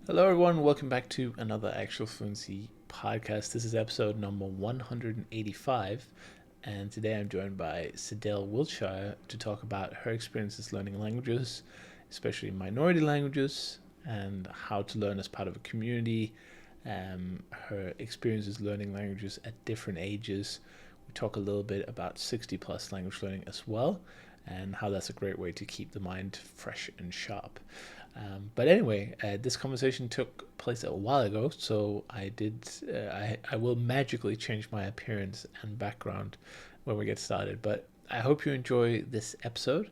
Hello, everyone. Welcome back to another Actual Fluency podcast. This is episode number 185, and today I'm joined by Sadelle Wiltshire to talk about her experiences learning languages, especially minority languages, and how to learn as part of a community, her experiences learning languages at different ages. We talk a little bit about 60 plus language learning as well, and how that's a great way to keep the mind fresh and sharp. But anyway, this conversation took place a while ago, so I will magically change my appearance and background when we get started. But I hope you enjoy this episode.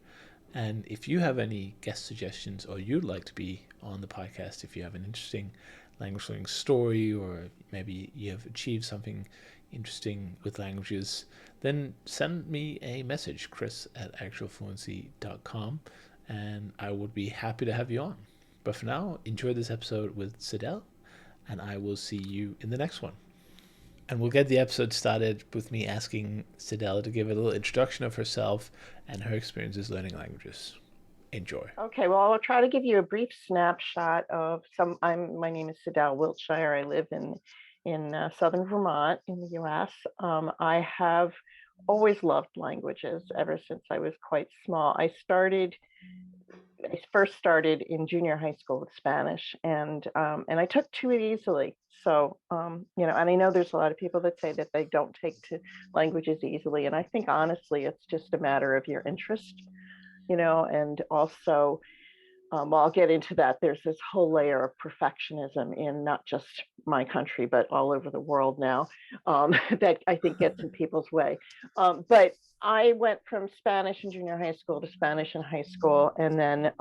And if you have any guest suggestions or you'd like to be on the podcast, if you have an interesting language learning story or maybe you have achieved something interesting with languages, then send me a message, chris@actualfluency.com, and I would be happy to have you on. But for now, enjoy this episode with Sadelle, and I will see you in the next one. And we'll get the episode started with me asking Sadelle to give a little introduction of herself and her experiences learning languages. Enjoy. Okay, well, I'll try to give you a brief snapshot of some. My name is Sadelle Wiltshire. I live in southern Vermont in the U.S. I have always loved languages ever since I was quite small. I first started in junior high school with Spanish, and I took to it easily. So and I know there's a lot of people that say that they don't take to languages easily, and I think honestly, it's just a matter of your interest. And also, well, I'll get into that. There's this whole layer of perfectionism in not just my country, but all over the world now, that I think gets in people's way. But I went from Spanish in junior high school to Spanish in high school, and then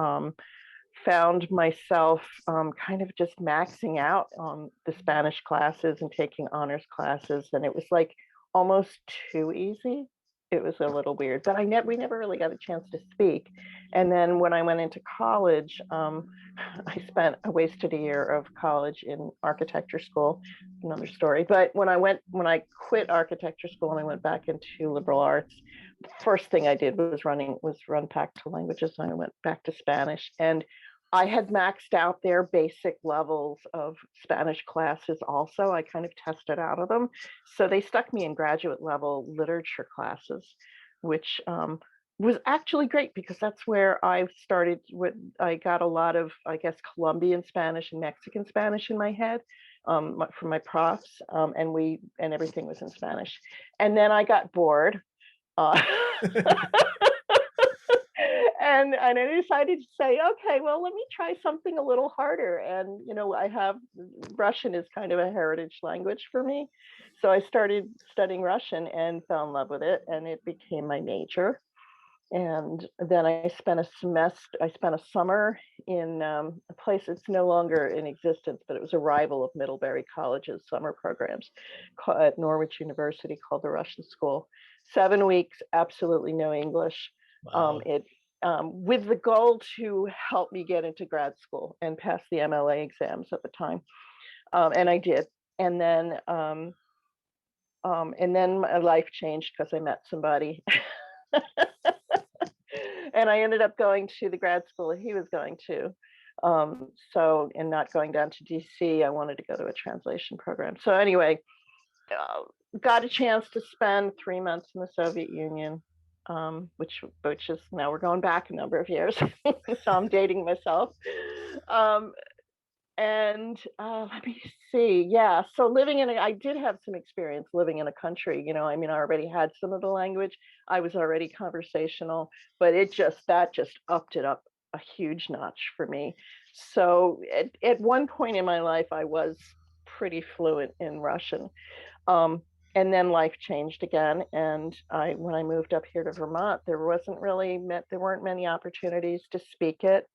found myself kind of just maxing out on the Spanish classes and taking honors classes. And it was like almost too easy. It was a little weird, but we never really got a chance to speak. And then when I went into college, I wasted a year of college in architecture school, another story. But when I quit architecture school and I went back into liberal arts, the first thing I did was run back to languages. And I went back to Spanish, and I had maxed out their basic levels of Spanish classes also. I kind of tested out of them. So they stuck me in graduate level literature classes, which was actually great because that's where I started. I got a lot of, I guess, Colombian Spanish and Mexican Spanish in my head from my profs, and everything was in Spanish. And then I got bored. Uh, and I decided to say, okay, well, let me try something a little harder. And I have Russian is kind of a heritage language for me, so I started studying Russian and fell in love with it, and it became my major. And then I spent a summer in a place that's no longer in existence, but it was a rival of Middlebury College's summer programs at Norwich University, called the Russian School. 7 weeks, absolutely no English. Wow. It With the goal to help me get into grad school and pass the MLA exams at the time, and I did. And then my life changed because I met somebody. And I ended up going to the grad school he was going to. And not going down to DC, I wanted to go to a translation program. So anyway, got a chance to spend 3 months in the Soviet Union, which is, now we're going back a number of years, so I'm dating myself. Um, and Let me see. Yeah, so I did have some experience living in a country. I mean, I already had some of the language. I was already conversational, but that just upped it up a huge notch for me. So at one point in my life, I was pretty fluent in Russian. Um, and then life changed again. And when I moved up here to Vermont, there weren't many opportunities to speak it.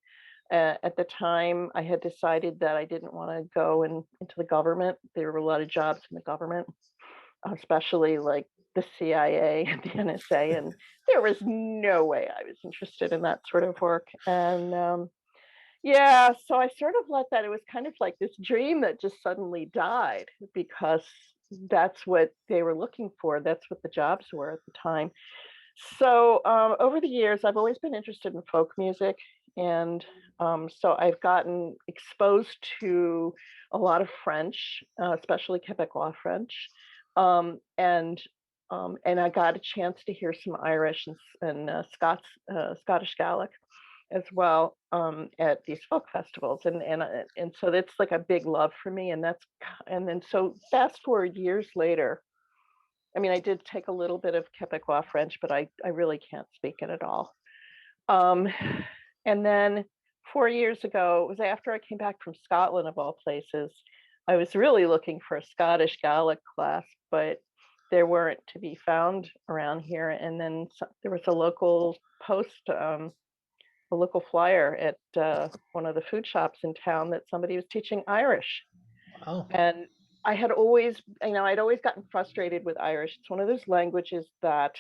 At the time, I had decided that I didn't want to go into the government. There were a lot of jobs in the government, especially like the CIA and the NSA, and there was no way I was interested in that sort of work. And yeah, so I sort of let that. It was kind of like this dream that just suddenly died because that's what they were looking for. That's what the jobs were at the time. So over the years, I've always been interested in folk music, And so I've gotten exposed to a lot of French, especially Quebecois French, and I got a chance to hear some Irish and Scottish Gaelic as well, at these folk festivals, and so that's like a big love for me, and then so fast forward years later. I mean, I did take a little bit of Quebecois French, but I really can't speak it at all. Um, and then 4 years ago, it was after I came back from Scotland, of all places. I was really looking for a Scottish Gaelic class, but there weren't to be found around here. And then there was a local post, a local flyer at one of the food shops in town that somebody was teaching Irish. Wow. And I had always, I'd always gotten frustrated with Irish. It's one of those languages that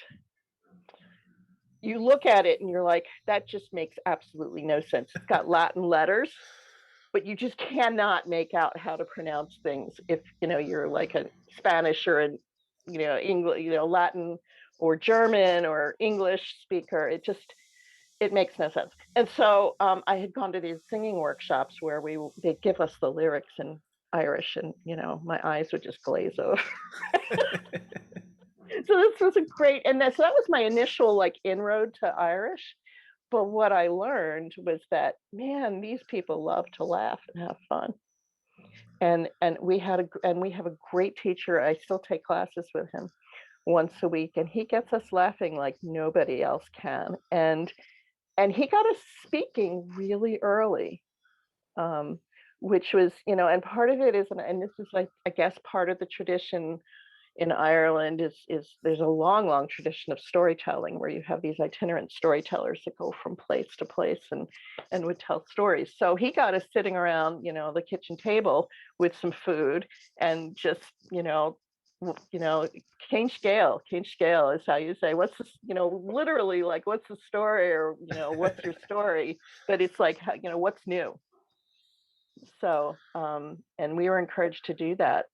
you look at it and you're like, that just makes absolutely no sense. It's got Latin letters, but you just cannot make out how to pronounce things if you're like a Spanish or an English, Latin or German or English speaker. It makes no sense. And so I had gone to these singing workshops where they give us the lyrics in Irish, and my eyes would just glaze over. So this was a great, so that was my initial like inroad to Irish. But what I learned was that, man, these people love to laugh and have fun. And we have a great teacher. I still take classes with him once a week, and he gets us laughing like nobody else can. And he got us speaking really early, um, which was, and part of it is, and this is like, I guess, part of the tradition in Ireland is there's a long tradition of storytelling where you have these itinerant storytellers that go from place to place and would tell stories. So he got us sitting around, the kitchen table with some food and just, Céin scale is how you say, what's this, literally like, what's the story, or, what's your story? But it's like, what's new? So, and we were encouraged to do that,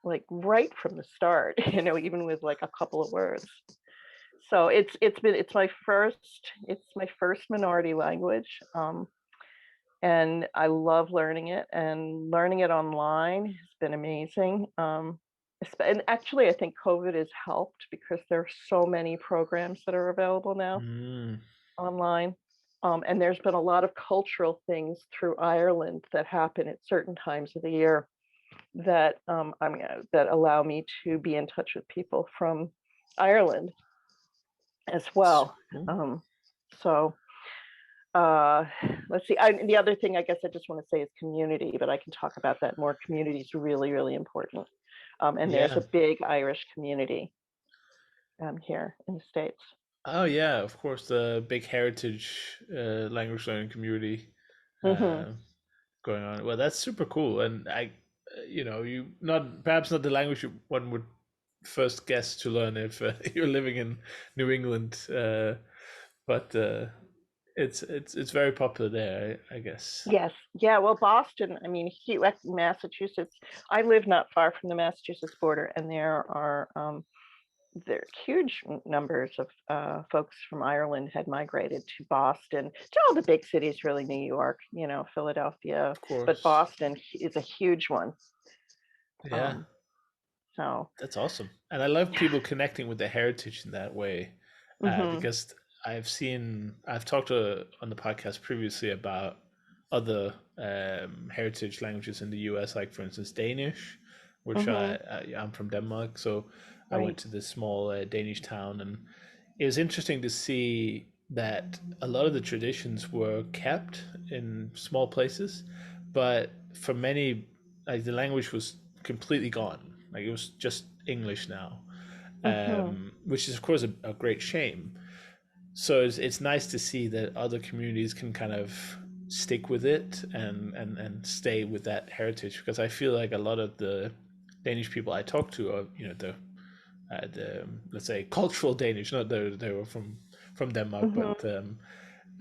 like right from the start, even with like a couple of words. So it's my first minority language, and I love learning it. And learning it online has been amazing. And actually, I think COVID has helped because there are so many programs that are available now Mm. online. And there's been a lot of cultural things through Ireland that happen at certain times of the year that that allow me to be in touch with people from Ireland as Super well. cool. Um, so let's see. The other thing I guess I just want to say is community, but I can talk about that more. Community is really important, and there's Yeah. a big Irish community here in the States. Oh yeah, of course, the big heritage language learning community Hmm. uh, going on. Well, that's super cool, and you not perhaps not the language one would first guess to learn if you're living in New England, but it's very popular there, I guess. Yes, yeah. Well, Boston. I mean, Massachusetts. I live not far from the Massachusetts border, and there huge numbers of folks from Ireland had migrated to Boston, to all the big cities, really, New York, Philadelphia, Of but course, Boston is a huge one. yeah. Um, so, That's awesome. And I love people connecting with their heritage in that way, hmm. because I've talked on the podcast previously about other heritage languages in the US, like for instance Danish, which Hmm. I'm from Denmark, so I went Right. to this small Danish town, and it was interesting to see that a lot of the traditions were kept in small places, but for many, like the language was completely gone. Like it was just English now, Hmm. which is of course a great shame. So it's nice to see that other communities can kind of stick with it and stay with that heritage, because I feel like a lot of the Danish people I talk to are the let's say cultural Danish, not they were from Denmark, but Hmm.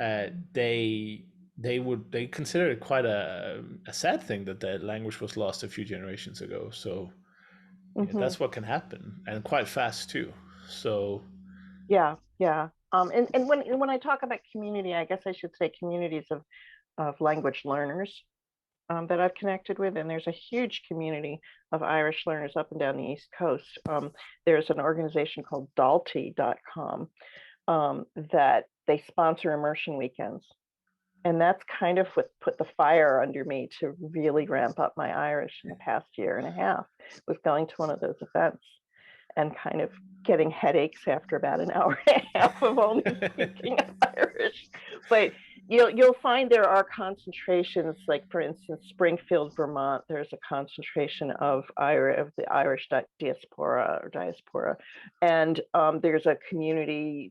uh, they they consider it quite a sad thing that the language was lost a few generations ago. So yeah, Hmm. that's what can happen, and quite fast too. So Yeah, yeah. And when I talk about community, I guess I should say communities of language learners that I've connected with, and there's a huge community of Irish learners up and down the East Coast. There's an organization called Dalty.com that they sponsor immersion weekends. And that's kind of what put the fire under me to really ramp up my Irish in the past year and a half, was going to one of those events and kind of getting headaches after about an hour and a half of only speaking Irish. But you'll find there are concentrations, like for instance, Springfield, Vermont. There's a concentration of the Irish diaspora, and there's a community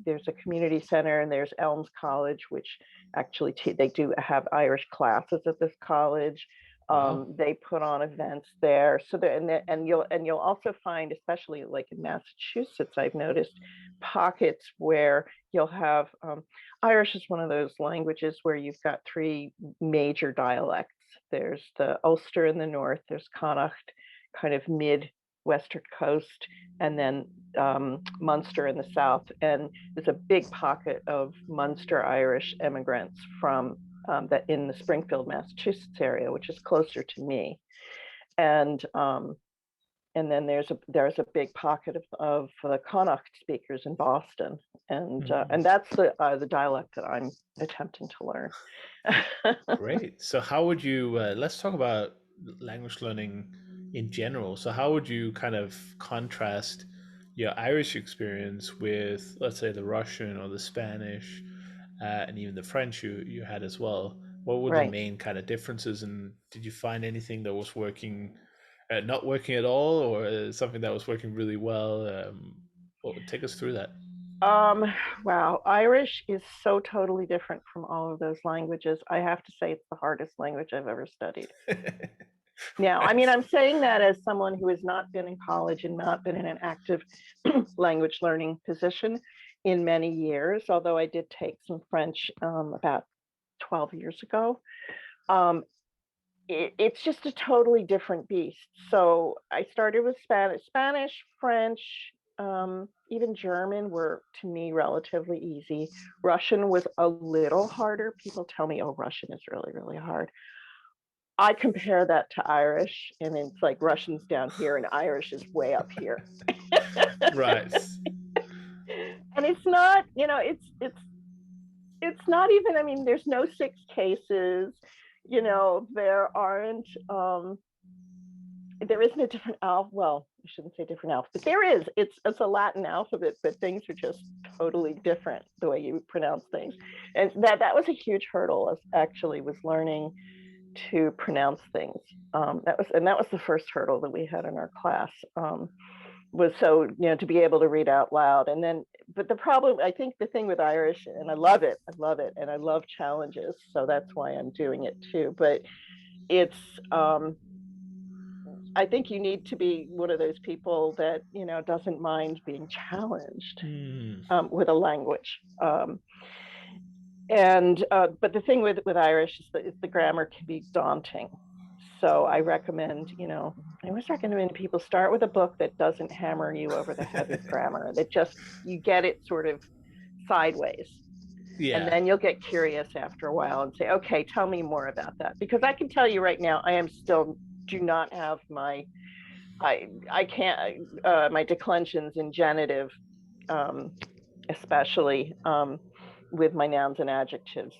center, and there's Elms College, which actually they do have Irish classes at this college. Wow. They put on events there. So there, and you'll also find, especially like in Massachusetts, I've noticed pockets where you'll have Irish is one of those languages where you've got three major dialects. There's the Ulster in the north, there's Connacht, kind of mid-western coast, and then Munster in the south. And there's a big pocket of Munster Irish immigrants from that in the Springfield, Massachusetts area, which is closer to me. And then there's a big pocket of Connacht speakers in Boston, and that's the dialect that I'm attempting to learn. Great. So, how would you, let's talk about language learning in general. So, how would you kind of contrast your Irish experience with, let's say, the Russian or the Spanish, and even the French you had as well? What were the Right. main kind of differences, and did you find anything that was working, not working at all, or something that was working really well? Well, take us through that. Um, wow, Irish is so totally different from all of those languages. I have to say it's the hardest language I've ever studied. Now, I mean, Right. I'm saying that as someone who has not been in college and not been in an active language learning position in many years, although I did take some French about 12 years ago. Um, it's just a totally different beast. So I started with Spanish, French, even German were to me relatively easy. Russian was a little harder. People tell me, oh, Russian is really, really hard. I compare that to Irish, and it's like Russian's down here and Irish is way up here. Right. And it's not, it's not even, I mean, there's no six cases, there aren't there isn't a different alphabet. Well, I shouldn't say different alphabet, but there is. It's a Latin alphabet, but things are just totally different the way you pronounce things. And that was a huge hurdle. Actually, was learning to pronounce things. That was the first hurdle that we had in our class. Was so to be able to read out loud, and then but the problem, I think, the thing with Irish, and I love it, and I love challenges, so that's why I'm doing it too. But it's I think you need to be one of those people that doesn't mind being challenged Hmm. with a language. And but the thing with Irish is the grammar can be daunting. So I always recommend people start with a book that doesn't hammer you over the head with grammar, that just you get it sort of sideways. And Yeah. then you'll get curious after a while and say, okay, tell me more about that. Because I can tell you right now, I am still do not have I can't my declensions in genitive, especially with my nouns and adjectives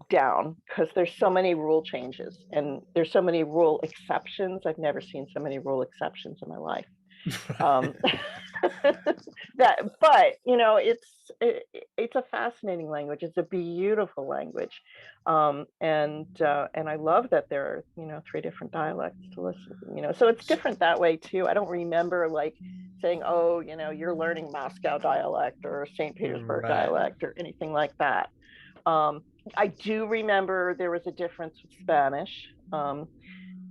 down, because there's so many rule changes and there's so many rule exceptions. I've never seen so many rule exceptions in my life. Right. um, that but it's a fascinating language. It's a beautiful language, and I love that there are three different dialects to listen, so it's different that way too. I don't remember like saying, oh, you're learning Moscow dialect or St. Petersburg Right. dialect or anything like that. um, I do remember there was a difference with Spanish.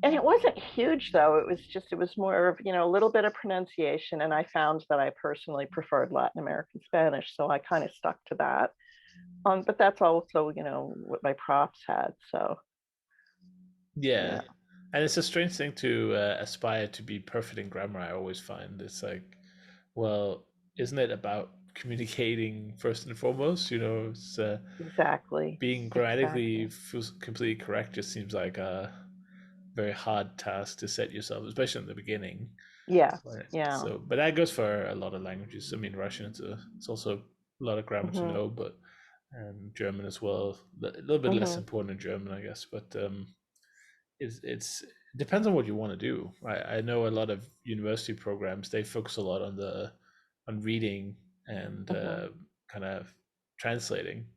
And it wasn't huge though. It was more of, a little bit of pronunciation. And I found that I personally preferred Latin American Spanish. So I kind of stuck to that. But that's also, what my profs had. So, Yeah. yeah. And it's a strange thing to aspire to be perfect in grammar, I always find. It's like, well, isn't it about communicating first and foremost. It's, Exactly. being grammatically Exactly. completely correct just seems like a very hard task to set yourself, especially in the beginning. Yeah. Right. Yeah. So, but that goes for a lot of languages. I mean, Russian, it's also a lot of grammar to Hmm. know, but German as well. A little bit less Hmm. important in German, I guess. But it depends on what you want to do. I know a lot of university programs, they focus a lot on the on reading and Hmm. kind of translating,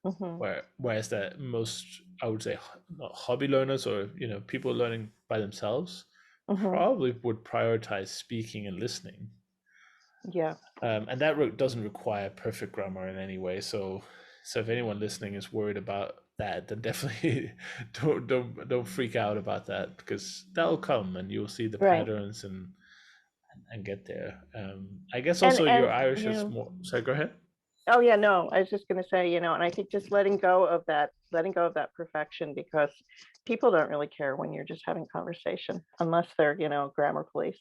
Hmm. whereas that most, I would say, not hobby learners, or people learning by themselves, Hmm. probably would prioritize speaking and listening. Yeah. And that doesn't require perfect grammar in any way. So if anyone listening is worried about that, then definitely don't freak out about that, because that'll come and you'll see the Right. patterns and get there. I guess And also your and Irish you is know, more. Sorry, go ahead. oh yeah, no, I was just going to say, and I think just letting go of that perfection, because people don't really care when you're just having conversation unless they're, grammar police.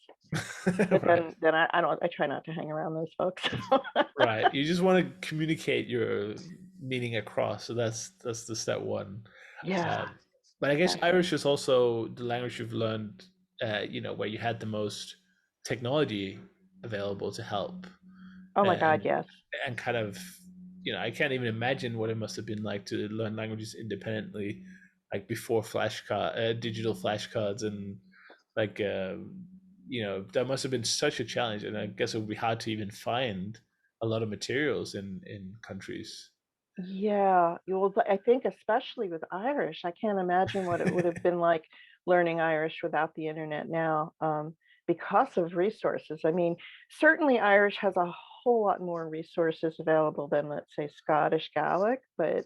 But Right. then I don't, I try not to hang around those folks. Right. You just want to communicate your meaning across. So that's the step one. Yeah, Um, but I guess exactly. Irish is also the language you've learned, where you had the most technology available to help, Oh my God, and yes. and kind of, I can't even imagine what it must have been like to learn languages independently, like before digital flashcards, and like, that must have been such a challenge, and I guess it would be hard to even find a lot of materials in countries. Yeah, well, I think especially with Irish, I can't imagine what it would have been like learning Irish without the internet now, because of resources. I mean, certainly Irish has a whole lot more resources available than, let's say, Scottish Gaelic, but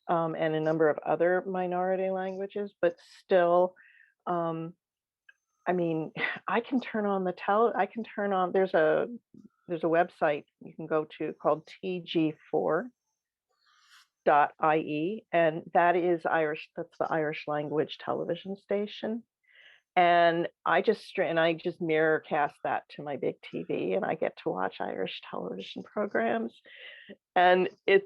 and a number of other minority languages, but still, um, I mean, I can turn on, there's a website you can go to called TG4 ie, and that is Irish. That's the Irish language television station. And I just mirror cast that to my big TV, and I get to watch Irish television programs, and it's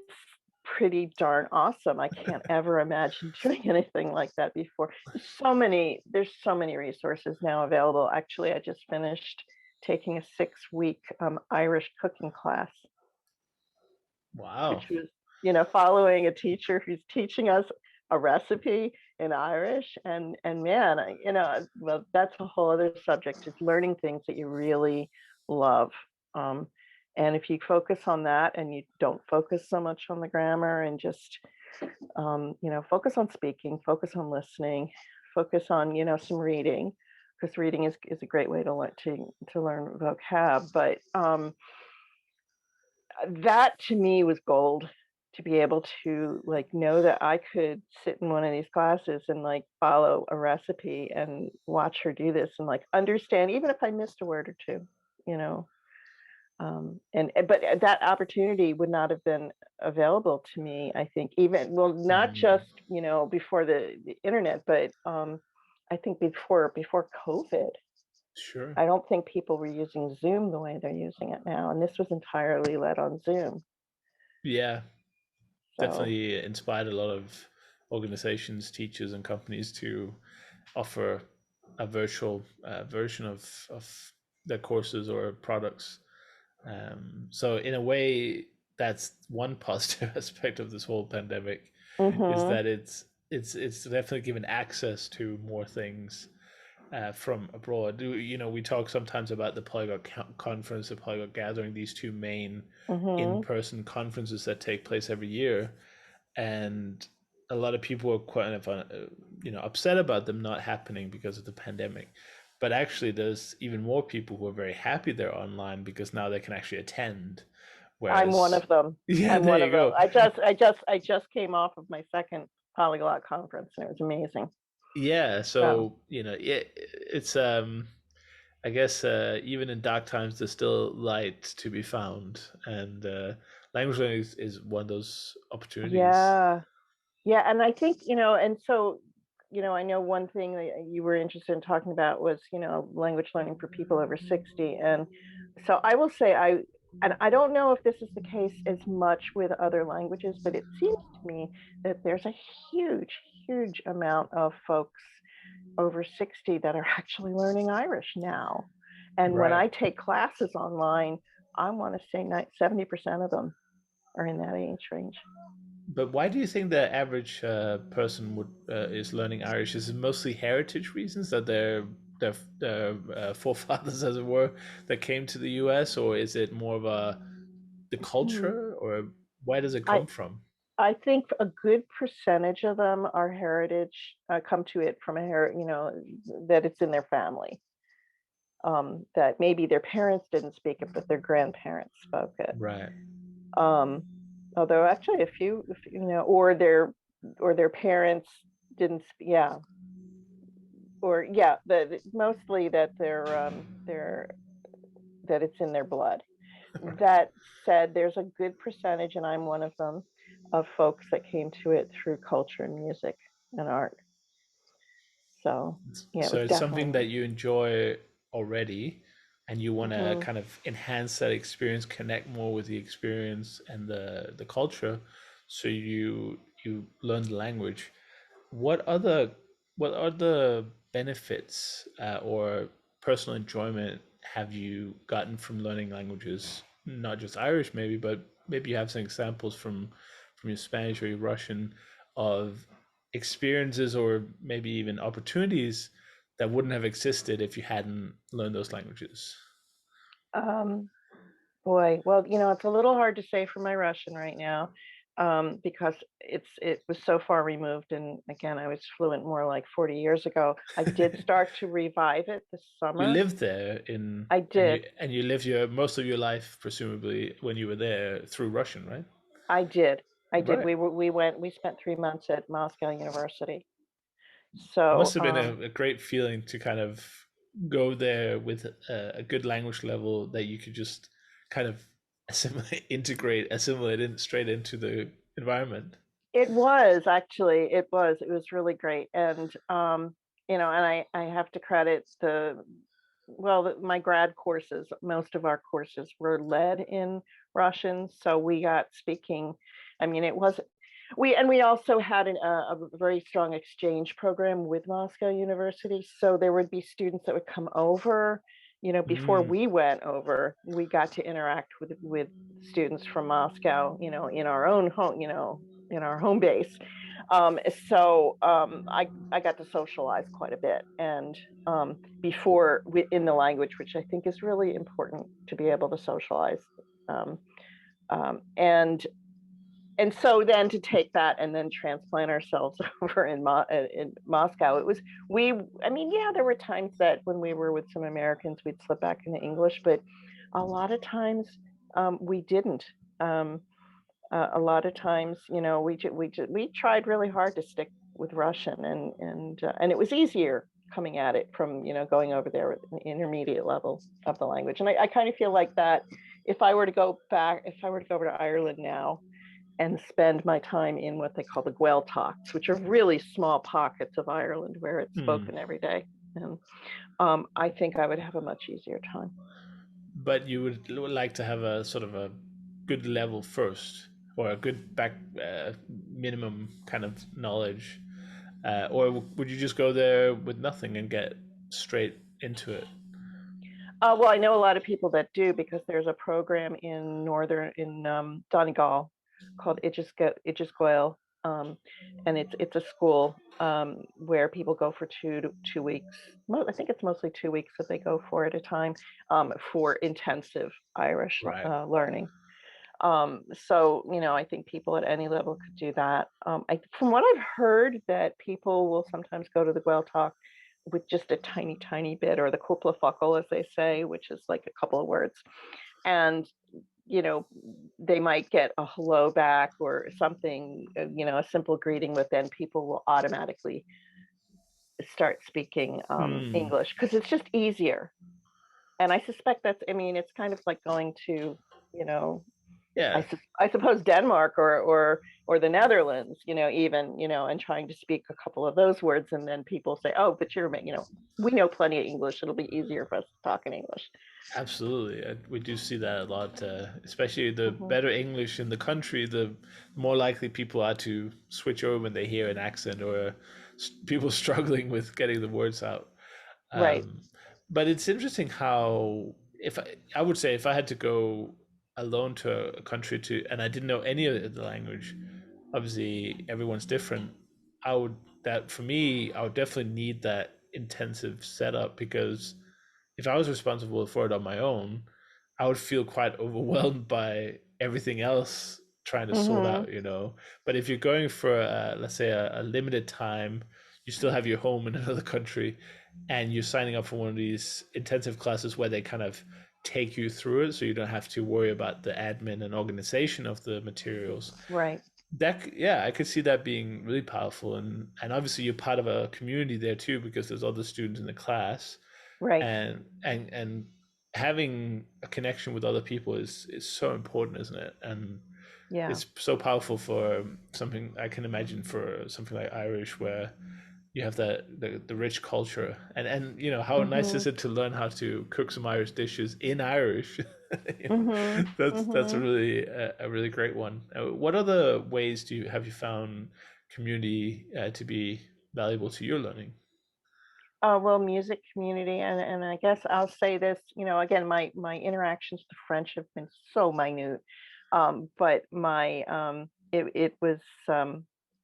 pretty darn awesome. I can't ever imagine doing anything like that before. There's so many resources now available. Actually, I just finished taking a 6-week Irish cooking class, Wow. which was, following a teacher who's teaching us a recipe in Irish. And man, well, that's a whole other subject, is learning things that you really love. Um, and if you focus on that and you don't focus so much on the grammar, and just, focus on speaking, focus on listening, focus on, some reading, because reading is a great way to learn vocab. But that to me was gold, to be able to like know that I could sit in one of these classes and like follow a recipe and watch her do this and like understand, even if I missed a word or two, you know. And but that opportunity would not have been available to me, I think, even, well, not Mm, just, before the internet, but I think before COVID. sure. I don't think people were using Zoom the way they're using it now, and this was entirely led on Zoom. Yeah, So, definitely inspired a lot of organizations, teachers, and companies to offer a virtual version of their courses or products. So in a way, that's one positive aspect of this whole pandemic, is mhm, that it's definitely given access to more things from abroad. We talk sometimes about the Polyglot Conference, the Polyglot Gathering, these two main mhm. in-person conferences that take place every year, and a lot of people are quite upset about them not happening because of the pandemic. But actually, there's even more people who are very happy they're online because now they can actually attend. I'm one Whereas, of them. yeah, I'm there one you of them. go. I just came off of my second polyglot conference, and it was amazing. Yeah, So, so it's I guess even in dark times, there's still light to be found, and language learning is one of those opportunities. yeah. Yeah, and I think, and so, I know one thing that you were interested in talking about was, language learning for people over 60. And so I will say and I don't know if this is the case as much with other languages, but it seems to me that there's a huge, huge amount of folks over 60 that are actually learning Irish now. And when Right. I take classes online, I want to say 70% of them are in that age range. But why do you think the average person would is learning Irish? Is it mostly heritage reasons that their forefathers, as it were, that came to the U.S., or is it more of a the Hmm. culture, or where does it I come from? I think a good percentage of them are heritage, come to it from that it's in their family. That maybe their parents didn't speak it, but their grandparents spoke it. Right. Um, Although actually a few, or their parents didn't, yeah, or yeah, mostly that that it's in their blood. Right. That said, there's a good percentage, and I'm one of them, of folks that came to it through culture and music and art. So yeah, it So was it's something that definitely. you enjoy already, and you want to Mhm. kind of enhance that experience, connect more with the experience and the culture, so you learn the language. What other what other benefits or personal enjoyment have you gotten from learning languages? Not just Irish, maybe, but maybe you have some examples from your Spanish or your Russian of experiences or maybe even opportunities that wouldn't have existed if you hadn't learned those languages. Um, Boy, well, it's a little hard to say for my Russian right now, because it was so far removed, and again, I was fluent more like 40 years ago. I did start to revive it this You summer. lived there in I did. and you lived your most of your life presumably when you were there through Russian, right? I did. I did. Right. We spent 3 months at Moscow University. Must So, have been a great feeling to kind of go there with a good language level that you could just kind of assimilate in straight into the environment. it was actually, it was really great. And, and I have to credit my grad courses, most of our courses were led in Russian. So we got speaking, I mean, it was, we also had a very strong exchange program with Moscow University. So there would be students that would come over, before Mm. we went over, we got to interact with students from Moscow, in our own home, in our home base. I got to socialize quite a bit, and before in the language, which I think is really important to be able to socialize. Um, and so then to take that and then transplant ourselves over in Moscow, it was we. I mean, yeah, there were times that when we were with some Americans, we'd slip back into English, but a lot of times we didn't. Um, a lot of times, we tried really hard to stick with Russian, and it was easier coming at it from going over there with an intermediate level of the language. And I kind of feel like that if I were to go over to Ireland now and spend my time in what they call the Gaeltachts, which are really small pockets of Ireland where it's Hmm. spoken every day, and I think I would have a much easier time. But you would like to have a sort of a good level first, or a good back minimum kind of knowledge, or would you just go there with nothing and get straight into it? Well, I know a lot of people that do because there's a program in Donegal called Idris and it's a school where people go for 2 weeks. I think it's mostly 2 weeks that they go for at a time, for intensive Irish Right. learning. So I think people at any level could do that. From what I've heard, that people will sometimes go to the Talk with just a tiny, tiny bit, or the kuplafuckle, as they say, which is like a couple of words, and you know they might get a hello back or something, a simple greeting, but then people will automatically start speaking Hmm. English because it's just easier. And I suspect that's, I mean, it's kind of like going to, you know Yeah, I suppose Denmark or the Netherlands, even, and trying to speak a couple of those words, and then people say, "Oh, but we know plenty of English. It'll be easier for us to talk in English." absolutely. We do see that a lot, especially the Hmm. better English in the country, the more likely people are to switch over when they hear an accent or people struggling with getting the words out. Right. Um, but it's interesting how, I would say, if I had to go alone to a country and I didn't know any of the language, obviously everyone's different. I would that for me, I would definitely need that intensive setup because if I was responsible for it on my own, I would feel quite overwhelmed by everything else trying to sort Hmm. out. But if you're going for, let's say, a limited time, you still have your home in another country, and you're signing up for one of these intensive classes where they kind of take you through it, so you don't have to worry about the admin and organization of the materials. Right. Yeah, I could see that being really powerful, and obviously you're part of a community there too because there's other students in the class, Right. and having a connection with other people is so important, isn't it? And Yeah. it's so powerful for something I can imagine for something like Irish, where you have the rich culture, and how nice Hmm. is it to learn how to cook some Irish dishes in Irish. Hmm. That's Hmm. a really great one. What other ways have you found community to be valuable to your learning? Well, music community, and I guess I'll say this, again, my interactions with French have been so minute, but my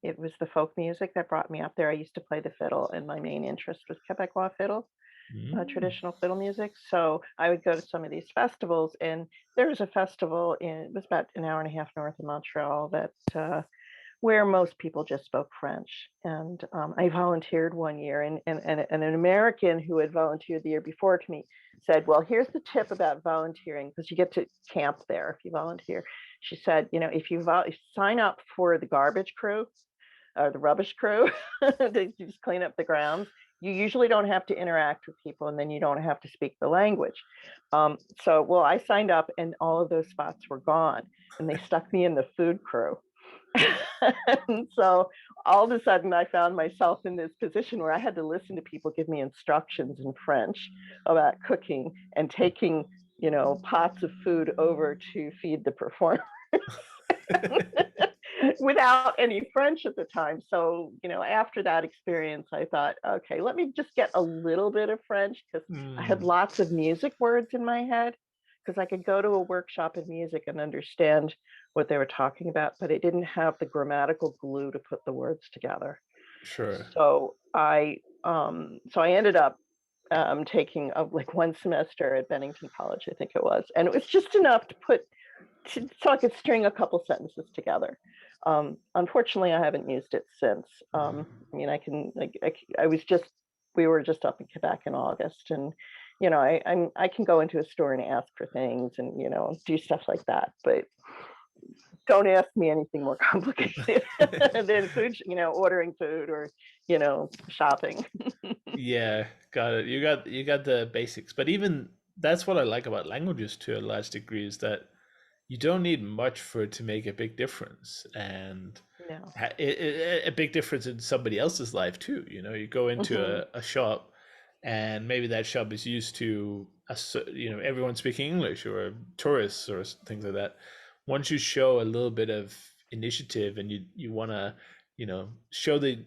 it was the folk music that brought me up there. I used to play the fiddle, and my main interest was Quebecois fiddle, Mm. traditional fiddle music. So I would go to some of these festivals, and there was a festival it was about an hour and a half north of Montreal that where most people just spoke French. And I volunteered one year, and an American who had volunteered the year before to me said, "Well, here's the tip about volunteering because you get to camp there if you volunteer." She said, if you sign up for the garbage crew or the rubbish crew to just clean up the grounds, you usually don't have to interact with people, and then you don't have to speak the language. Well, I signed up, and all of those spots were gone, and they stuck me in the food crew. And so all of a sudden I found myself in this position where I had to listen to people give me instructions in French about cooking and taking, pots of food over to feed the performer without any French at the time. So, after that experience, I thought, okay, let me just get a little bit of French because I had Mm, lots of music words in my head because I could go to a workshop in music and understand what they were talking about, but it didn't have the grammatical glue to put the words together. sure. So I ended up taking like one semester at Bennington College, I think it was, and it was just enough so I could string a couple sentences together. Unfortunately, I haven't used it since. I mean, I can like I was just we were just up in Quebec in August, and I can go into a store and ask for things and do stuff like that, but don't ask me anything more complicated than food, ordering food or shopping. Yeah, got it. You got the basics, but even that's what I like about languages to a large degree is that you don't need much for it to make a big difference, and No. a big difference in somebody else's life too. You go into Hmm. a shop, and maybe that shop is used to everyone speaking English or tourists or things like that. Once you show a little bit of initiative and you want to show that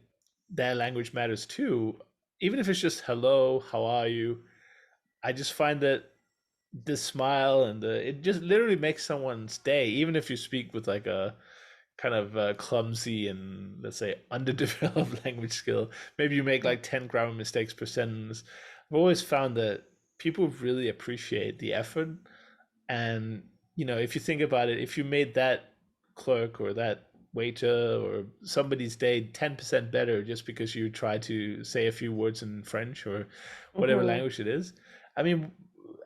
their language matters too, even if it's just hello, how are you? I just find that the smile and it just literally makes someone's day, even if you speak with like a kind of clumsy and, let's say, underdeveloped language skill. Maybe you make like 10 grammar mistakes per sentence. I've always found that people really appreciate the effort. And, if you think about it, if you made that clerk or that waiter or somebody's day 10% better just because you try to say a few words in French or whatever Hmm. language it is. I mean,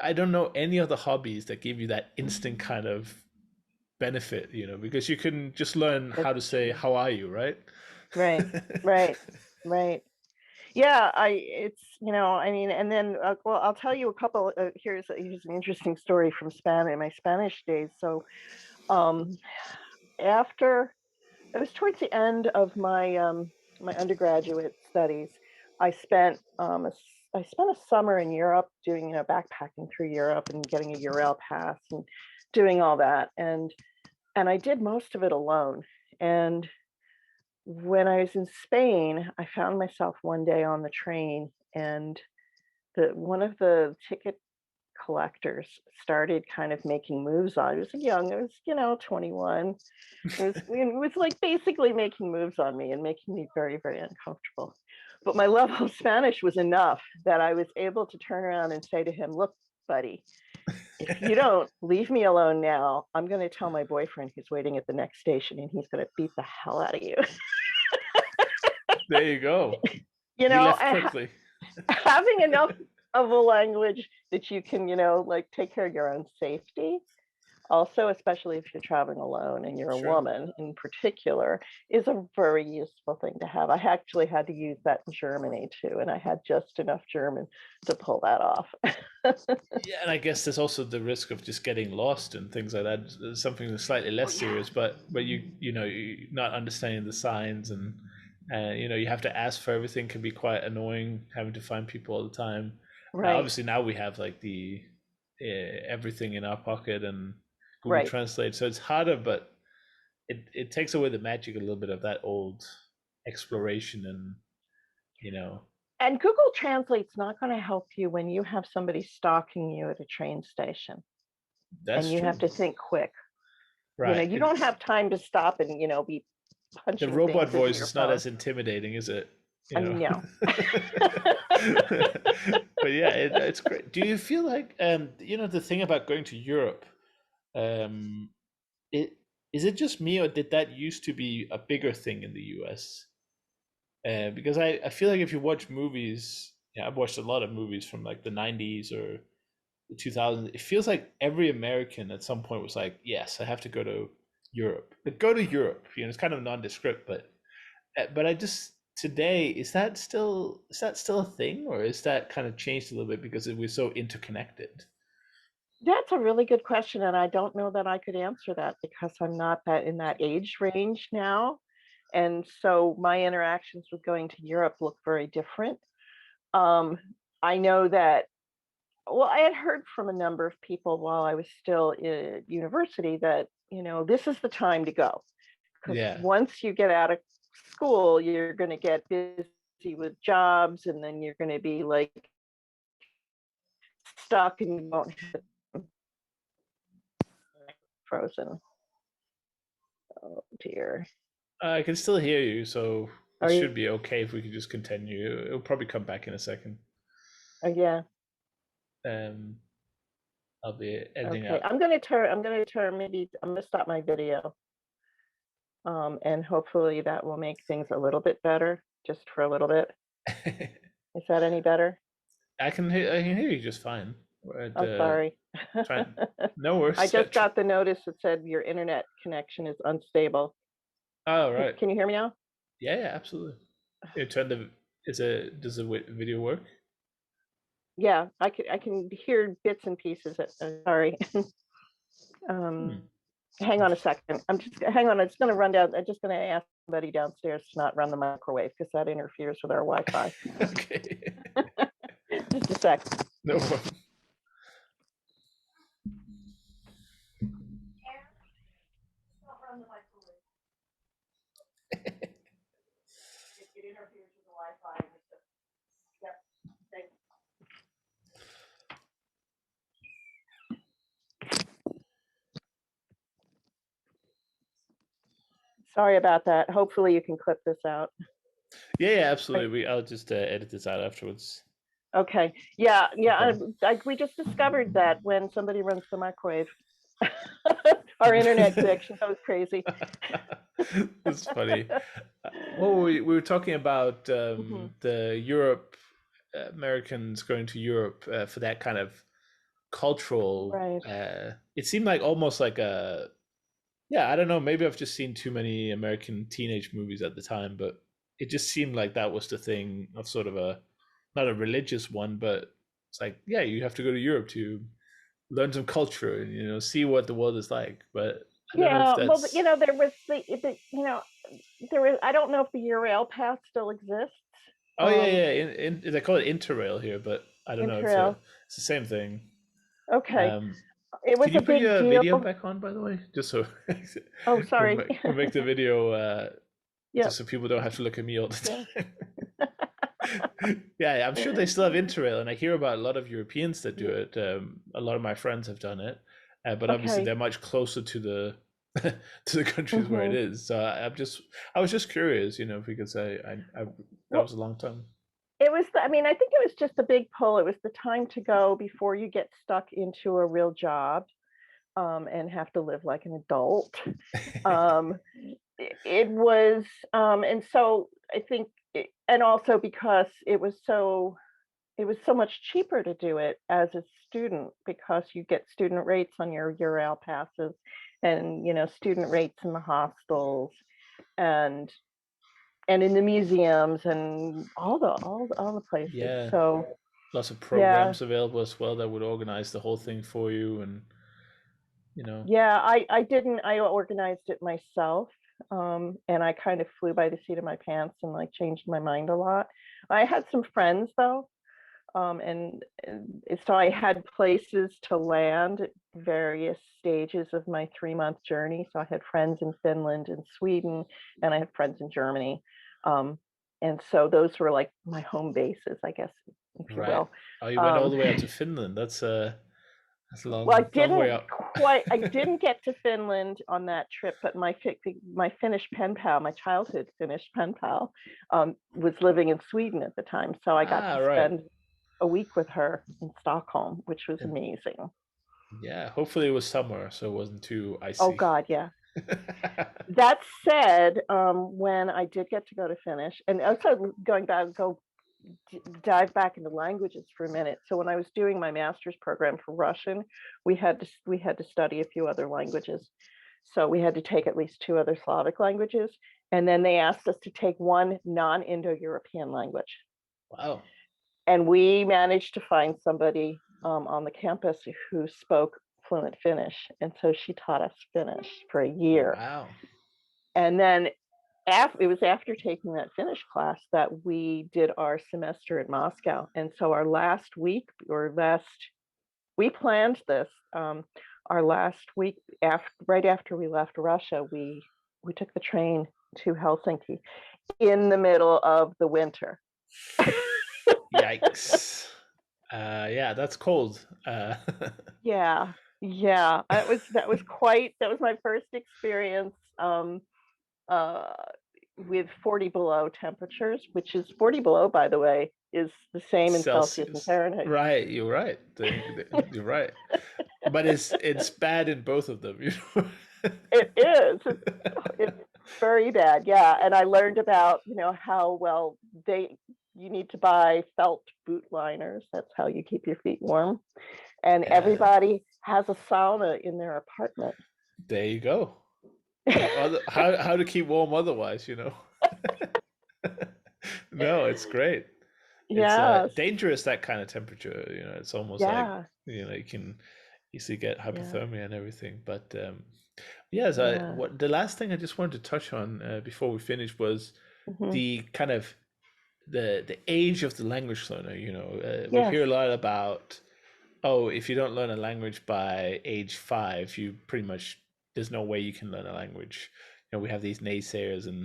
I don't know any other hobbies that give you that instant kind of benefit, because you can just learn how to That's say, true. how are you, right? Right. Right. Right. Yeah, I mean, and then, well, I'll tell you a couple. Here's an interesting story from my Spanish days. So Um, After it was towards the end of my undergraduate studies, I spent I spent a summer in Europe doing, backpacking through Europe and getting a Eurail pass and doing all that. And I did most of it alone. And when I was in Spain, I found myself one day on the train, and the one of the ticket collectors started kind of making moves on. I was young, I was, 21. It was like basically making moves on me and making me very, very uncomfortable. But my level of Spanish was enough that I was able to turn around and say to him, "Look, buddy, if you don't leave me alone now, I'm going to tell my boyfriend who's waiting at the next station and he's going to beat the hell out of you." There you go. you He know, left quickly. having enough of a language that you can, like take care of your own safety. Also, especially if you're traveling alone and you're a Sure. woman in particular, is a very useful thing to have. I actually had to use that in Germany too, and I had just enough German to pull that off. Yeah, and I guess there's also the risk of just getting lost and things like that. Something that's slightly Oh less yeah, serious, but you not understanding the signs and you have to ask for everything can be quite annoying. Having to find people all the time. right, Obviously, now we have like the everything in our pocket and Google right. Translate, so it's harder, but it takes away the magic a little bit of that old exploration and you know And Google Translate's not going to help you when you have somebody stalking you at a train station that's and you true, have to think quick. right? You don't have time to stop and, be The punching robot things into voice your is not phone. as intimidating, is it? You know. No. But yeah, it's great. Do you feel like the thing about going to Europe, um it is it just me or did that used to be a bigger thing in the US? Because I feel like if you watch movies, yeah, I've watched a lot of movies from like the 90s or the 2000s. It feels like every American at some point was like, yes, I have to go to Europe. But go to Europe. It's kind of nondescript, but I just today is that still a thing, or is that kind of changed a little bit because we're so interconnected? That's a really good question, and I don't know that I could answer that because I'm not that in that age range now. And so my interactions with going to Europe look very different. Um, I know that, well, I had heard from a number of people while I was still in university that, this is the time to go. Because Yeah. once you get out of school, you're going to get busy with jobs, and then you're going to be like stuck and you won't have frozen. Oh dear. I can still hear you, so it Are should you? be okay if we can just continue. It'll probably come back in a second. Oh, yeah. Um, I'll be editing Okay. out. I'm gonna turn. Maybe I'm gonna stop my video. And hopefully that will make things a little bit better, just for a little bit. Is that any better? I can hear you just fine. But, I'm sorry. trying. No I worries. just got the notice that said your internet connection is unstable. Oh Can, right. can you hear me now? Yeah, yeah, absolutely. You turn the does the video work? Yeah, I can hear bits and pieces. Sorry. Hmm. um, Hang on a second. Hang on. I'm just gonna run down. I'm just gonna ask somebody downstairs to not run the microwave because that interferes with our Wi-Fi. Okay. Just a sec. No problem. Not run the microwave. It interferes with the Wi-Fi. Yep. Sorry about that. Hopefully you can clip this out. Yeah, yeah, Right. absolutely. I'll just edit this out afterwards. Okay. Yeah, No yeah. problem. We just discovered that when somebody runs the microwave, our internet connection goes crazy. That's funny. What were we were talking about Mhm. the Europe Americans going to Europe for that kind of cultural. Right. It seemed like almost like a yeah. I don't know. Maybe I've just seen too many American teenage movies at the time, but it just seemed like that was the thing of sort of a not a religious one, but it's like yeah, you have to go to Europe to learn some culture and see what the world is like. But I don't know if Yeah, well, that's. there was there was, I don't know if the Eurail path still exists. Oh yeah, Um, yeah. They call it Interrail here, but I don't know if Interrail. it's the same thing. Okay. Um, It can was you a put big your deal. video back on, by the way, just so Oh, sorry. we'll make the video just Yep. so people don't have to look at me all Yeah. the time. Yeah, I'm sure they still have Interrail, and I hear about a lot of Europeans that do Yeah. it. A lot of my friends have done it, but obviously Okay. they're much closer to the to the countries where it Hmm. is. So I was just curious, because I that Well, was a long time. I mean, I think it was just a big pull. It was the time to go before you get stuck into a real job, and have to live like an adult. Um, it was, and so I think, and also because it was so much cheaper to do it as a student because you get student rates on your Eurail passes, and student rates in the hostels, and in the museums, and all the places. Yeah, So lots of yeah, programs available as well that would organize the whole thing for you, and you know, yeah, I organized it myself. And I kind of flew by the seat of my pants and like changed my mind a lot. I had some friends though, and so I had places to land at various stages of my 3-month journey. So I had friends in Finland and Sweden, and I had friends in Germany. Um, and so those were like my home bases, I guess, if you right? will. Oh, you went all Um, the way out to Finland. That's a well, long way up. I didn't get to Finland on that trip, but my Finnish pen pal, my childhood Finnish pen pal, was living in Sweden at the time. So I got Ah, to right. spend a week with her in Stockholm, which was And amazing. yeah, hopefully it was summer, so it wasn't too Oh icy. God, yeah. That said, when I did get to go to Finnish, and also going back, dive back into languages for a minute. So when I was doing my master's program for Russian, we had to study a few other languages. So we had to take at least 2 other Slavic languages, and then they asked us to take one non-Indo-European language. Wow. And we managed to find somebody, on the campus who spoke fluent Finnish, and so she taught us Finnish for a year. Wow. And then it was after taking that Finnish class that we did our semester in Moscow. And so our last week, we planned this. Our last week, right after we left Russia, we took the train to Helsinki in the middle of the winter. Yikes. Yeah, that's cold. Yeah, yeah. That was my first experience, uh, with 40 below temperatures, which is 40 below, by the way, is the same in Celsius and Celsius. Fahrenheit. Right, you're right. You're right. But it's bad in both of them, It is. It's very bad. Yeah, and I learned about how well they you need to buy felt boot liners. That's how you keep your feet warm. And Yeah, everybody has a sauna in their apartment. there you go. How to keep warm otherwise? No, it's great. It's Yes. dangerous that kind of temperature. It's almost like Yeah. you can easily get Yeah. hypothermia and everything. But yes, Yeah. what the last thing I just wanted to touch on before we finish was Hmm. the kind of the age of the language learner. We Yes. hear a lot about, oh, if you don't learn a language by age 5, you pretty much there's no way you can learn a language. We have these naysayers and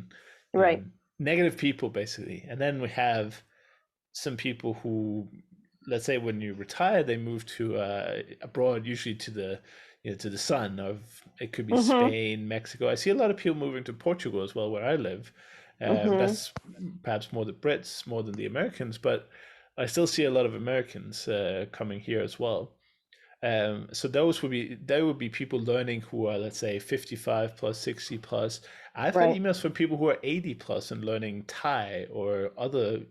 you know Right. negative people basically, and then we have some people who, let's say, when you retire, they move to abroad, usually to the to the sun of it could be Hmm. Spain, Mexico. I see a lot of people moving to Portugal as well, where I live. Hmm. That's perhaps more the Brits more than the Americans, but I still see a lot of Americans coming here as well. So there would be people learning who are, let's say, 55 plus, 60 plus. I've had Right. emails from people who are 80 plus and learning Thai or other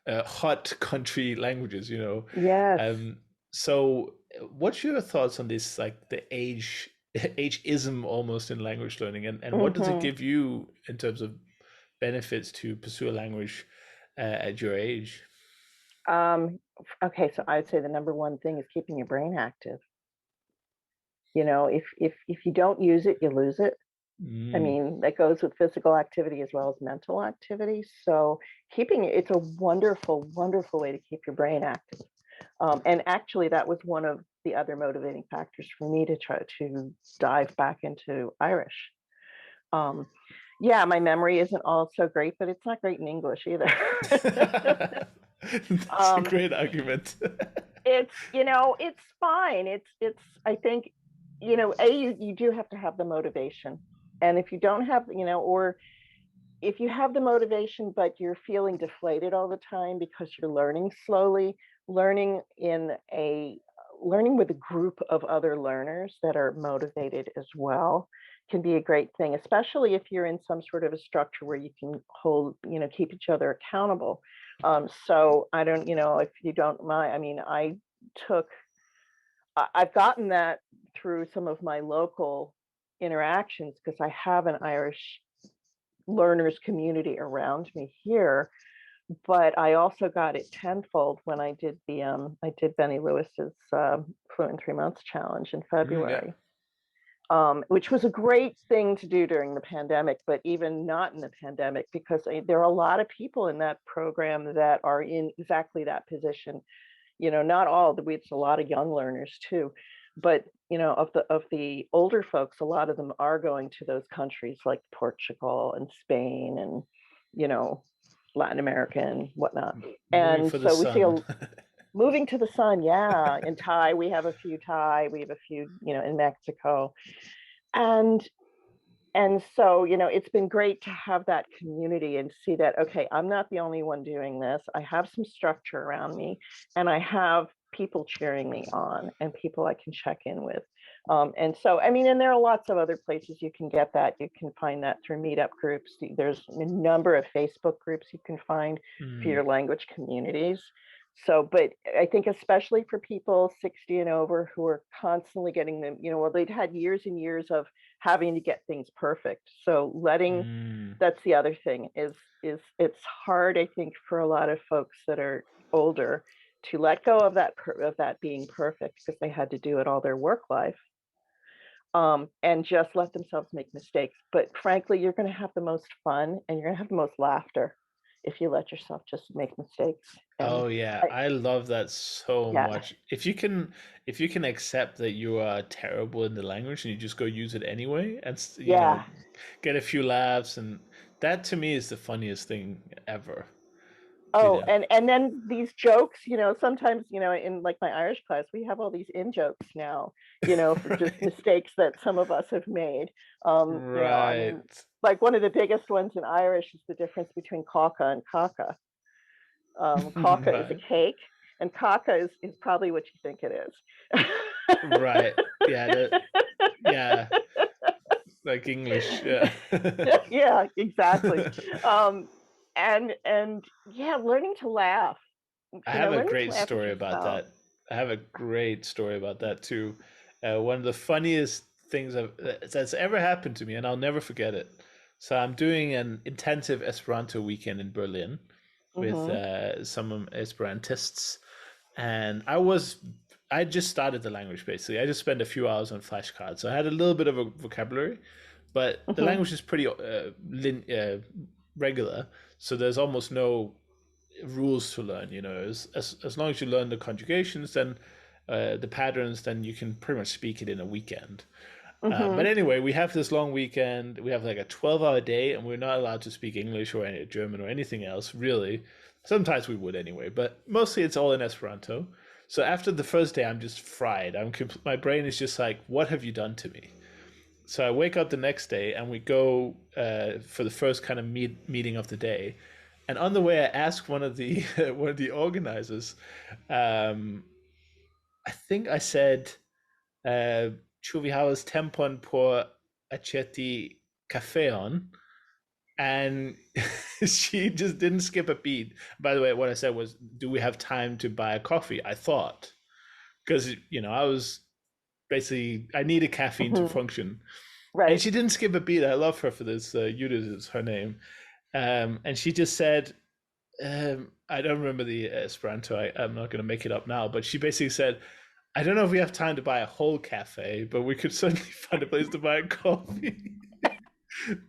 hot country languages. Yes. So what's your thoughts on this, like the ageism almost in language learning, and what does it Hmm. give you in terms of benefits to pursue a language at your age? Um, okay, so I'd say the number one thing is keeping your brain active. If you don't use it, you lose it. I Mm. mean, that goes with physical activity as well as mental activity. So it's a wonderful, wonderful way to keep your brain active. And actually, that was one of the other motivating factors for me to try to dive back into Irish. Um, yeah, my memory isn't all so great, but it's not great in English either. That's a um, great argument. it's fine. I think, you do have to have the motivation. And if you don't have, or if you have the motivation, but you're feeling deflated all the time because you're learning slowly, learning in a learning with a group of other learners that are motivated as well can be a great thing, especially if you're in some sort of a structure where you can keep each other accountable. So I don't, if you don't mind, I mean, took, I've gotten that through some of my local interactions because I have an Irish learners community around me here, but I also got it tenfold when I did Benny Lewis's Fluent 3 Months challenge in Yeah. February, which was a great thing to do during the pandemic, but even not in the pandemic, because there are a lot of people in that program that are in exactly that position. Not all, it's a lot of young learners too, but of the older folks, a lot of them are going to those countries like Portugal and Spain and you know Latin America and whatnot. Moving And for the so we see sun. moving to the sun. Yeah, in Thai we have a few, in Mexico. And and so, it's been great to have that community and see that, okay, I'm not the only one doing this. I have some structure around me and I have people cheering me on and people I can check in with. And so, I mean, and there are lots of other places you can get that. You can find that through meetup groups. There's a number of Facebook groups you can find for Mm, your language communities. So, but I think especially for people 60 and over who are constantly getting them, well, they'd had years and years of having to get things perfect. So mm, that's the other thing is it's hard, I think, for a lot of folks that are older to let go of that being perfect because they had to do it all their work life, and just let themselves make mistakes. But frankly, you're going to have the most fun and you're going to have the most laughter if you let yourself just make mistakes. And oh yeah, I, I love that so yeah, much. If you can accept that you are terrible in the language and you just go use it anyway and yeah. get a few laughs, and that to me is the funniest thing ever. You Oh, know. and then these jokes, sometimes, in like my Irish class, we have all these in jokes now, for just Right. mistakes that some of us have made. I mean, Right. like one of the biggest ones in Irish is the difference between caca and caca. Caca is a Right. cake, and caca is probably what you think it is. Right. Yeah, yeah, like English. Yeah. Yeah, exactly. Um, and yeah, learning to laugh, I have a learning to great laugh at story about yourself. that. I have a great story about that too. One of the funniest things that's ever happened to me, and I'll never forget it. So I'm doing an intensive Esperanto weekend in Berlin with Hmm. some Esperantists, and I just started the language basically. I just spent a few hours on flashcards, so I had a little bit of a vocabulary, but the Hmm. language is pretty regular. So there's almost no rules to learn. As long as you learn the conjugations, then the patterns, then you can pretty much speak it in a weekend. But Hmm. anyway, we have this long weekend. We have like a 12-hour day, and we're not allowed to speak English or any German or anything else, really. Sometimes we would anyway, but mostly it's all in Esperanto. So after the first day, I'm just fried. My brain is just like, what have you done to me? So I wake up the next day, and we go for the first kind of meeting of the day. And on the way, I asked one of the one of the organizers. Um, I think I said, "Ĉu vi havas tempon por aĉeti kafeon?" And she just didn't skip a beat. By the way, what I said was, "Do we have time to buy a coffee?" I thought, because I was basically I needed caffeine to Hmm. function, and Right. she didn't skip a beat. I love her for this. Judith is her name, and she just said, I don't remember the Esperanto. I'm not going to make it up now, but she basically said, I don't know if we have time to buy a whole cafe, but we could certainly find a place to buy a coffee.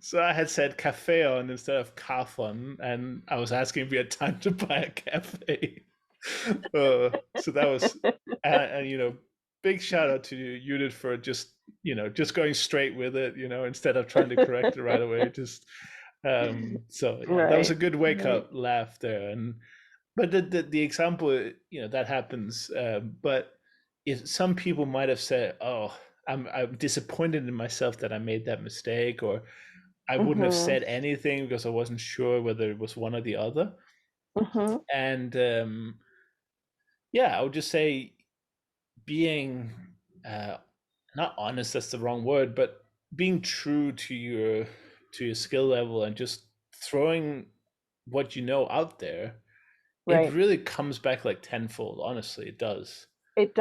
So I had said cafe on instead of kafon, and I was asking if we had time to buy a cafe. So that was, and big shout out to Judith for just going straight with it, instead of trying to correct it right away. So yeah, that was a Right, good wake right. up laugh there. And but the example, that happens. But if some people might have said, "Oh, I'm disappointed in myself that I made that mistake," or I wouldn't have Mhm, said anything because I wasn't sure whether it was one or the other. mhm. And yeah, I would just say being uh, not honest, that's the wrong word, but being true to your skill level and just throwing what you know out there, it Right. really comes back like tenfold. Honestly, it does. It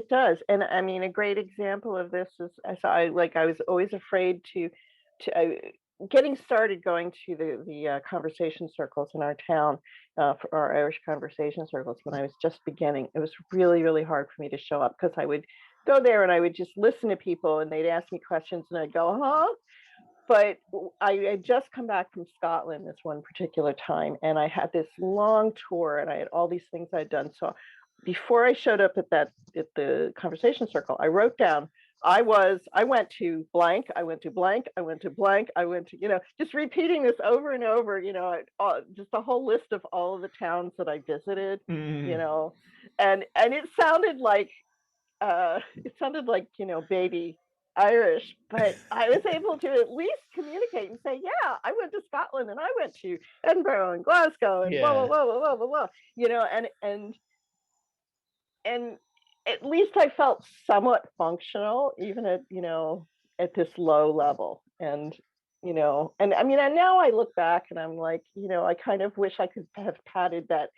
does, and I mean, a great example of this is I was always afraid getting started going to the conversation circles in our town, for our Irish conversation circles when I was just beginning. It was really, really hard for me to show up because I would go there and I would just listen to people and they'd ask me questions and I'd go, "Huh?" But I had just come back from Scotland this one particular time, and I had this long tour, and I had all these things I'd done. So before I showed up at the conversation circle, I wrote down I went to blank, I went to blank, I went to blank, I went to just repeating this over and over. Just a whole list of all of the towns that I visited. You Mm, know, and it sounded like, baby Irish, but I was able to at least communicate and say, yeah, I went to Scotland and I went to Edinburgh and Glasgow and blah blah yeah. blah blah blah blah blah. And at least I felt somewhat functional, even at this low level. And I mean, and now I look back and I'm like, I kind of wish I could have patted that,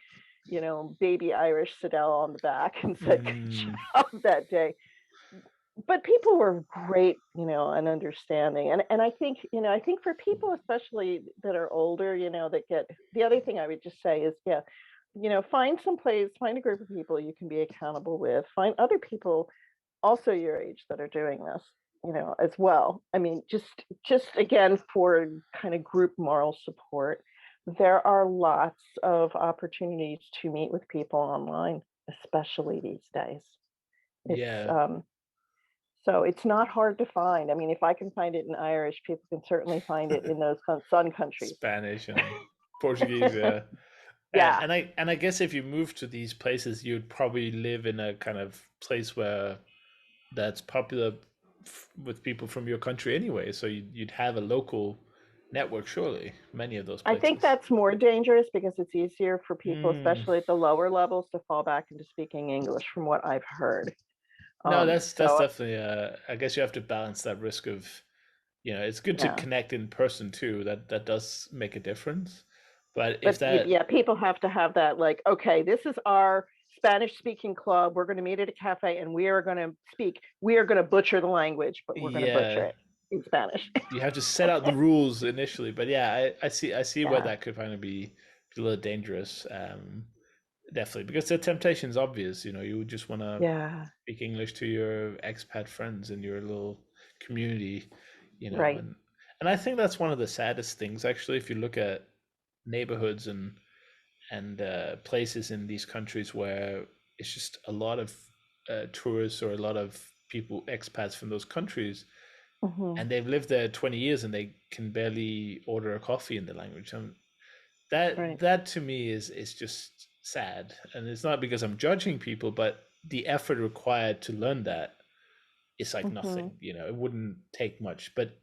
baby Irish Sadelle on the back and said, good Mm, job that day. But people were great, and understanding. And I think for people, especially that are older, that get the other thing I would just say is, yeah, find a group of people you can be accountable with, find other people also your age that are doing this, as well. I mean, just again, for kind of group moral support, there are lots of opportunities to meet with people online, especially these days. It's yeah. So it's not hard to find. I mean, if I can find it in Irish, people can certainly find it in those sun countries. Spanish and Portuguese, yeah. And, Yeah, and I and I guess if you move to these places, you'd probably live in a kind of place where that's popular with people from your country anyway. So you'd have a local network, surely. Many of those I think places. that's more dangerous because it's easier for people, Mm. especially at the lower levels, to fall back into speaking English, from what I've heard. No, that's So definitely. I guess you have to balance that risk of. It's good to yeah, connect in person too. That does make a difference. But if but that, yeah, people have to have that, like, okay, this is our Spanish speaking club. We're going to meet at a cafe and we are going to butcher the language, but we're going to butcher yeah, it in Spanish. you have to set out the rules initially. But yeah, I see where Yeah, that could kind of be a little dangerous. Definitely, because the temptation is obvious. You would just want to yeah, speak English to your expat friends in your little community, right. and I think that's one of the saddest things actually. If you look at neighborhoods and places in these countries where it's just a lot of tourists or a lot of people expats from those countries, Hmm. and they've lived there 20 years and they can barely order a coffee in the language. That Right. that to me is just sad, and it's not because I'm judging people, but the effort required to learn that is like Hmm. nothing. It wouldn't take much, but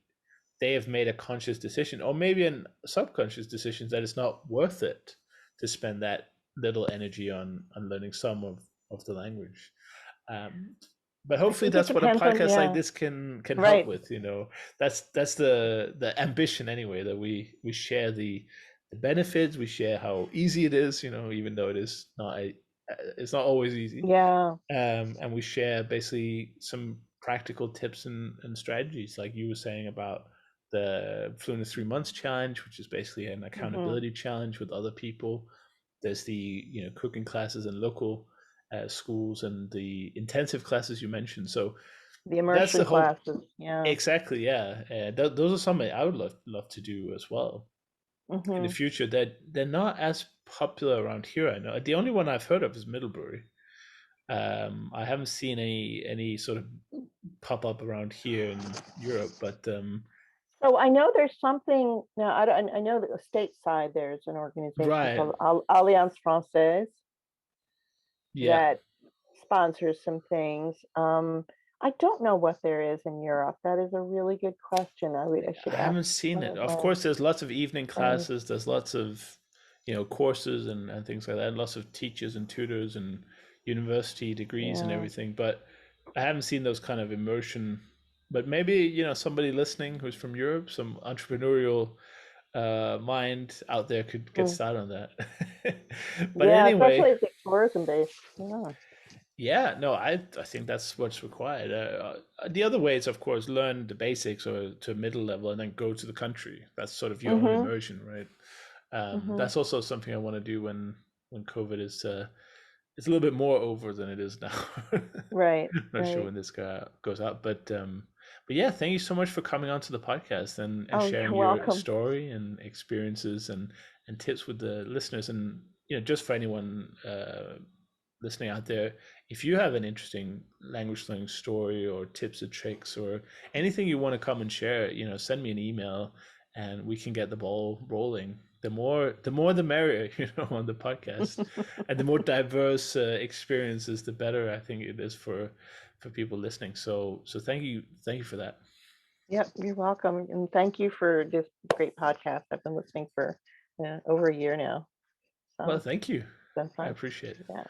they have made a conscious decision, or maybe a subconscious decision, that it's not worth it to spend that little energy on learning some of the language. Um, but I hopefully think it that's what a depends on, podcast like yeah, this can help right. with. That's the ambition anyway, that we share the benefits, we share how easy it is. Even though it's not always easy. Yeah. And we share basically some practical tips and strategies, like you were saying about the Fluent in 3 months challenge, which is basically an Hmm. accountability challenge with other people. There's the cooking classes and local. schools and the intensive classes you mentioned. So The that's the immersion whole classes, yeah. exactly, yeah. Those are something I would love to do as well in the Mhm. future. That they're not as popular around here. I know the only one I've heard of is Middlebury. I haven't seen any sort of pop up around here in Europe, but So I know there's something now. I know that stateside there's an organization right, called Alliance Française yeah. that sponsors some things. I don't know what there is in Europe. That is a really good question. I should I ask haven't seen one it. of Of my course, there's lots of evening friends. classes. There's lots of, courses and things like that. Lots of teachers and tutors and university degrees and Yeah. everything. But I haven't seen those kind of immersion. But maybe, somebody listening who's from Europe, some entrepreneurial mind out there could get Mm. started on that. But Yeah, anyway, especially if it's tourism based. Yeah. yeah, no, I think that's what's required. The other way is, of course, learn the basics or to a middle level and then go to the country. That's sort of your own Mhm. immersion, right? Mhm. That's also something I want to do when COVID is it's a little bit more over than it is now. Right. Not sure Right. when this goes out, but yeah, thank you so much for coming onto the podcast and Oh, you're sharing your welcome. story and experiences and tips with the listeners. And just for anyone listening out there, if you have an interesting language learning story or tips or tricks or anything you want to come and share, send me an email and we can get the ball rolling. The more the merrier, on the podcast, and the more diverse experiences, the better I think it is for people listening. So thank you for that. Yep, you're welcome. And thank you for this great podcast. I've been listening for over a year now. Well, So thank you. it's been I fun. appreciate it. Yeah.